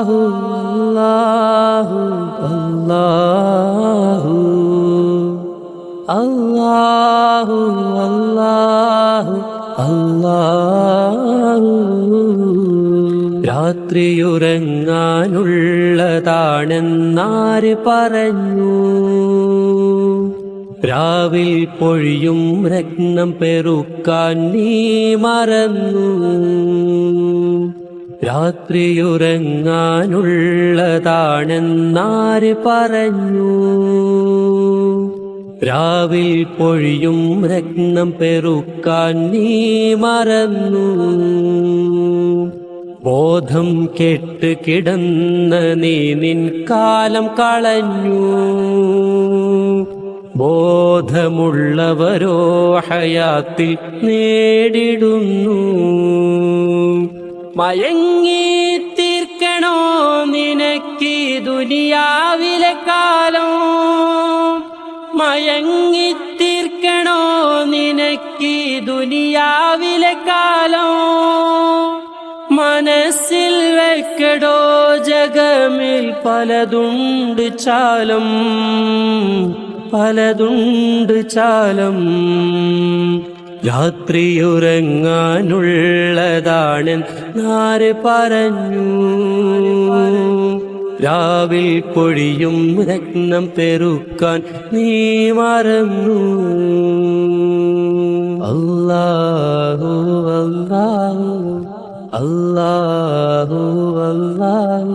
അല്ലാഹു അല്ലാഹു അല്ലാഹു. രാത്രിയുറങ്ങാനുള്ളതാണെന്നാര് പറഞ്ഞു? രാവിൽ പൊഴിയും രത്നം പെറുക്കാൻ നീ മറന്നു. രാത്രിയുറങ്ങാനുള്ളതാണെന്നാര് പറഞ്ഞു? രാവിൽ പൊഴിയും രത്നം പെറുക്കാൻ നീ മറന്നു. ബോധം കെട്ട് കിടന്ന നീ നിൻ കാലം കളഞ്ഞു. ബോധമുള്ളവരോ ഹയാത്തിൽ നേടിടുന്നു. മയങ്ങി തീർക്കണോ നിനക്ക് ദുനിയാവിലെ കാലം? മയങ്ങി തീർക്കണോ നിനക്ക് ദുനിയാവിലെ കാലം? മനസ്സിൽ വെക്കടോ ജഗമിൽ പലതുണ്ട് ചാലം, പലതുണ്ട് ചാലം. രാത്രിയുറങ്ങാനുള്ളതാണെന്നാര് പറഞ്ഞു? രാവിൽ പൊഴിയും രത്നം പെറുക്കാൻ നീ മറന്നു. അല്ലാഹു അല്ലാഹു അല്ലാഹു അല്ലാഹു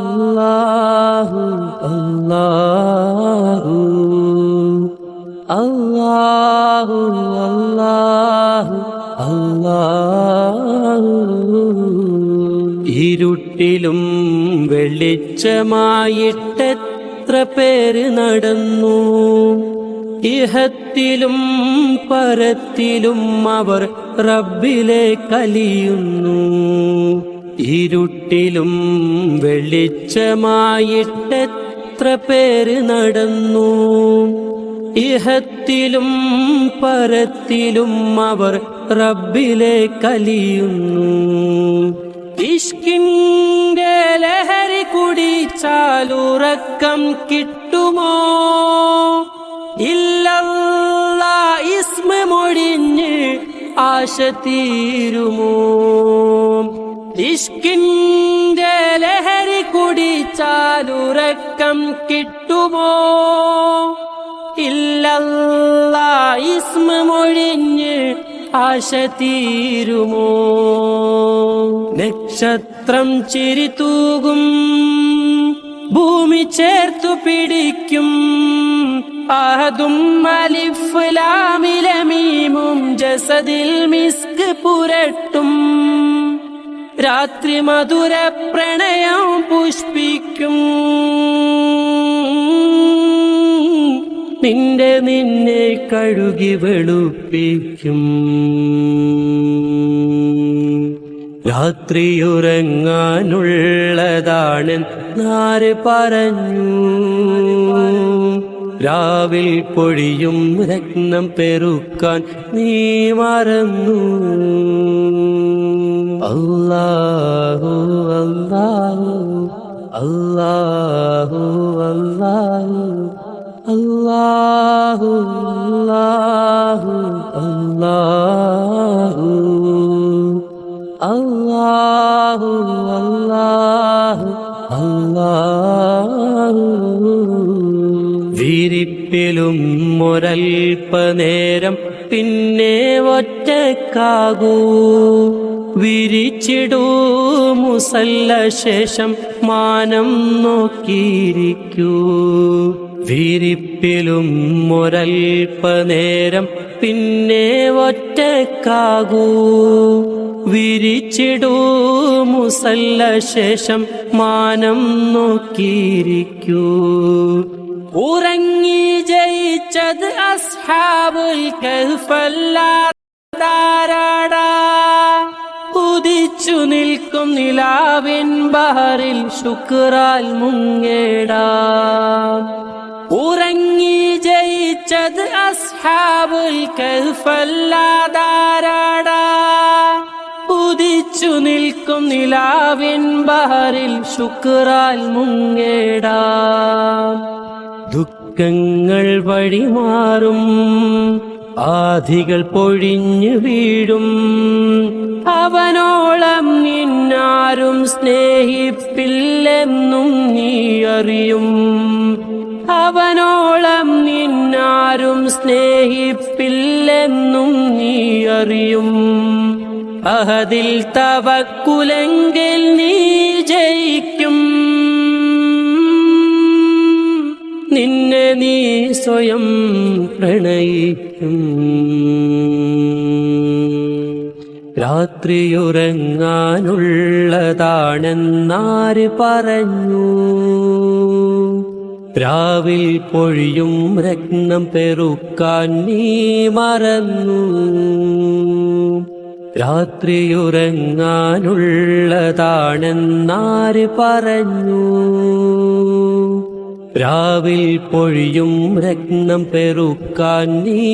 അല്ലാഹു അല്ലാഹു അല്ലാഹു അല്ലാഹു അല്ലാഹു. ഇരുട്ടിലും വെളിച്ചമായിട്ടെത്ര പേര് നടന്നു. ഇഹത്തിലും പരത്തിലും അവർ റബ്ബിലെ കലിയുന്നു. ഇരുട്ടിലും വെളിച്ചമായിട്ടെത്ര പേര് നടന്നു. ഇഹത്തിലും പരത്തിലും അവർ റബ്ബിലെ കലിയുന്നു. ഇഷ്കിന്റെ ലഹരി കുടിച്ചാലുറക്കം കിട്ടുമോ? ഇല്ലല്ലാ ഇസ്മ മൊഴിഞ്ഞ് ആശ തീരുമോ? ഇഷ്കിന്റെ ലഹരി കുടിച്ചാലുറക്കം കിട്ടുമോ? ഇല്ലല്ലാ ഇസ്മ മൊഴിഞ്ഞ് ആശ തീരുമോ? നക്ഷത്രം ചിരി തൂകും, ഭൂമി ചേർത്തു പിടിക്കും. അഹദും അലിഫ് ലാമിലെ മീമും ജസദിൽ മിസ്ക് പുരട്ടും. രാത്രി മധുര പ്രണയം പുഷ്പിക്കും. നിന്നെ കഴുകി വെളുപ്പിക്കും. രാത്രിയുറങ്ങാനുള്ളതാണെന്നാര് പറഞ്ഞു? രാവിൽ പൊഴിയും രത്നം പെറുക്കാൻ നീ മറന്നു. അല്ലാഹു അല്ലാഹു അല്ലാഹു അല്ലാഹു അല്ലാഹു അല്ലാഹു അല്ലാഹു അല്ലാഹു അല്ലാഹു. വിരിപ്പിലും ഒരൽപ്പനേരം പിന്നെ ഒറ്റക്കാകൂ. വിരിച്ചിടൂ മുസല്ല ശേഷം മാനം നോക്കിയിരിക്കൂ. വിരിപ്പിലും ഒരൽപ്പനേരം പിന്നെ ഒറ്റക്കാകൂ. വിരിച്ചിടൂ മുസല്ല ശേഷം മാനം നോക്കിയിരിക്കൂ. ഉറങ്ങി ജയിച്ചത് അസ്ഹാബുൽ കഹ്ഫല്ലാതാരാടാ. ഉദിച്ചു നിൽക്കും നിലാവിൻ ബഹറിൽ ശുക്രാൽ മുങ്ങേടാ. ഉറങ്ങി ജയിച്ചത് അസ്ഹാബുൽ കഹ്ഫല്ലാതാരാടാ. മോഹിച്ചു നിൽക്കും നിലാവിൻ ബഹറിൽ ശുക്രാൽ മുങ്ങേടാം. ദുഃഖങ്ങൾ വഴിമാറും, ആധികൾ പൊഴിഞ്ഞു വീഴും. അവനോളം നിന്നാരും സ്നേഹിപ്പില്ലെന്നും നീ അറിയും. അവനോളം നിന്നാരും സ്നേഹിപ്പില്ലെന്നും നീ അറിയും. അഹദിൽ തവക്കുലെങ്കിൽ നീ ജയിക്കും. നിന്നെ നീ സ്വയം പ്രണയിക്കും. രാത്രിയുറങ്ങാനുള്ളതാണെന്നാര് പറഞ്ഞു? രാവിൽ പൊഴിയും രത്നം പെറുക്കാൻ നീ മറന്നു. രാത്രിയുറങ്ങാനുള്ളതാണെന്നാര് പറഞ്ഞു? രാവിൽ പൊഴിയും രത്നം പെറുക്കാൻ നീ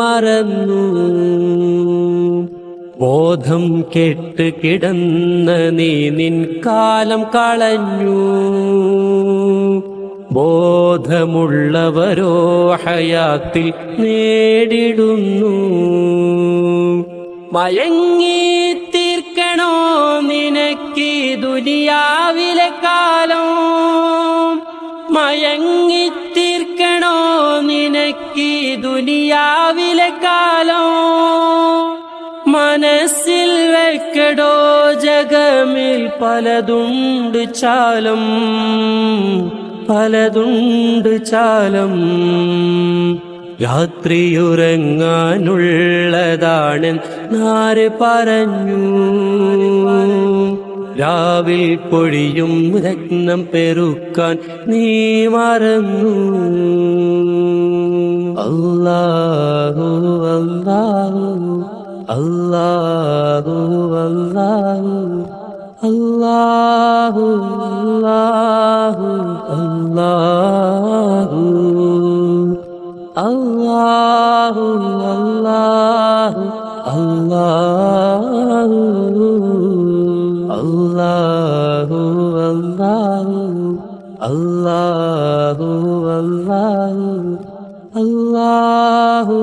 മറന്നു. ബോധം കെട്ട് കിടന്ന നീ നിൻ കാലം കളഞ്ഞു. ബോധമുള്ളവരോ ഹയാത്തിൽ നേടിടുന്നു. മയങ്ങി തീർക്കണോ നിനക്ക് ദുനിയാവിലെ കാലം? മയങ്ങി തീർക്കണോ നിനക്ക് ദുനിയാവിലെ കാലം? മനസ്സിൽ വെക്കടോ ജഗമിൽ പലതുണ്ട് ചാലം, പലതുണ്ട് ചാലം. രാത്രിയുറങ്ങാനുള്ളതാണെന്നാര് പറഞ്ഞു? രാവിൽ പൊഴിയും രത്നം പെറുക്കാൻ നീ മറന്നു. അല്ലാഹു അല്ലാഹു അല്ലാഹു അല്ലാഹു അല്ലാഹു അല്ലാഹു അല്ലാഹു അല്ലാഹു അല്ലാഹു അല്ലാഹു അല്ലാഹു അല്ലാഹു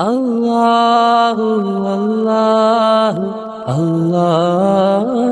അല്ലാഹു അല്ലാഹു അല്ലാഹു